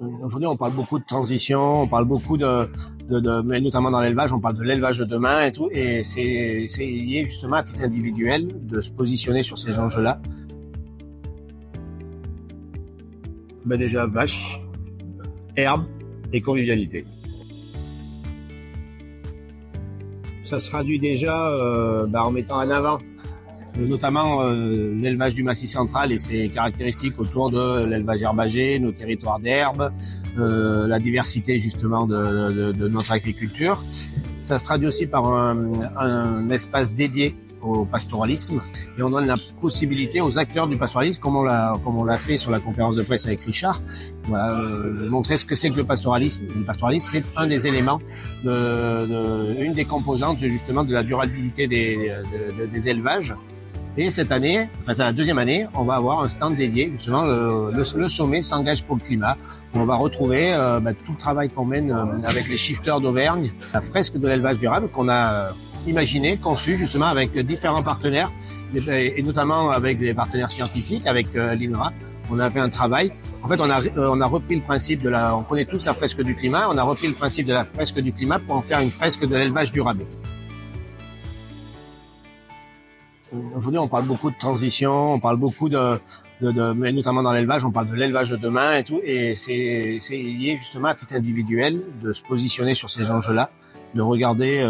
Aujourd'hui, on parle beaucoup de transition, on parle beaucoup mais notamment dans l'élevage, on parle de l'élevage de demain et tout, et c'est lié justement à titre individuel de se positionner sur ces enjeux-là. Ben déjà, vache, herbe et convivialité. Ça se traduit déjà en mettant en avant notamment l'élevage du Massif central et ses caractéristiques autour de l'élevage herbagé, nos territoires d'herbe, la diversité justement de notre agriculture. Ça se traduit aussi par un espace dédié au pastoralisme et on donne la possibilité aux acteurs du pastoralisme, comme on l'a fait sur la conférence de presse avec Richard, voilà, montrer ce que c'est que le pastoralisme. Le pastoralisme, c'est un des éléments, une des composantes justement de la durabilité des élevages. Et cette année, enfin c'est la deuxième année, on va avoir un stand dédié justement le sommet s'engage pour le climat. Où on va retrouver tout le travail qu'on mène avec les shifters d'Auvergne, la fresque de l'élevage durable qu'on a imaginé, conçue justement avec différents partenaires et notamment avec des partenaires scientifiques, avec l'INRA. On a fait un travail. En fait, on a repris le principe on connaît tous la fresque du climat. On a repris le principe de la fresque du climat pour en faire une fresque de l'élevage durable. Aujourd'hui, on parle beaucoup de transition, on parle beaucoup mais notamment dans l'élevage, on parle de l'élevage de demain et tout, et c'est lié justement à titre individuel de se positionner sur ces enjeux-là, de regarder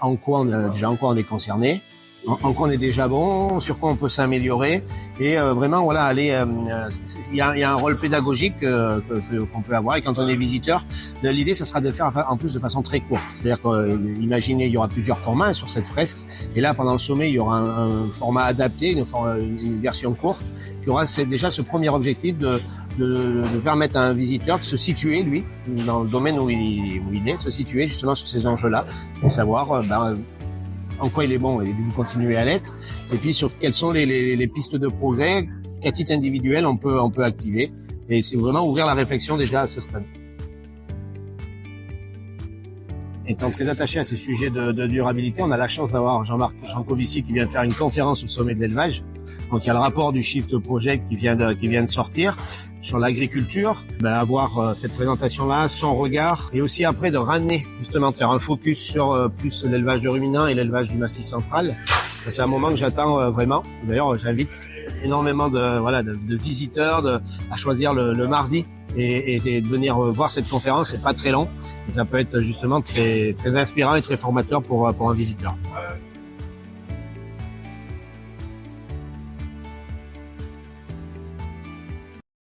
en quoi on est concerné, en quoi on est déjà bon, sur quoi on peut s'améliorer, et vraiment voilà aller. Il y a un rôle pédagogique qu'on peut avoir, et quand on est visiteur, l'idée ça sera de le faire en plus de façon très courte. C'est-à-dire qu'imaginez il y aura plusieurs formats sur cette fresque, et là pendant le sommet il y aura un format adapté, une version courte, qui aura déjà ce premier objectif de permettre à un visiteur de se situer lui dans le domaine où il est, se situer justement sur ces enjeux-là, et savoir en quoi il est bon et de continuer à l'être, et puis sur quelles sont les pistes de progrès qu'à titre individuel on peut activer, et c'est vraiment ouvrir la réflexion déjà à ce stade. Étant très attaché à ces sujets de durabilité, on a la chance d'avoir Jean-Marc Jancovici qui vient de faire une conférence au sommet de l'élevage. Donc il y a le rapport du Shift Project qui vient de sortir sur l'agriculture. Avoir cette présentation-là, son regard, et aussi après de ramener, justement de faire un focus sur plus l'élevage de ruminants et l'élevage du Massif central. C'est un moment que j'attends vraiment. D'ailleurs, j'invite énormément de visiteurs à choisir le mardi et de venir voir cette conférence. C'est pas très long et ça peut être justement très, très inspirant et très formateur pour un visiteur.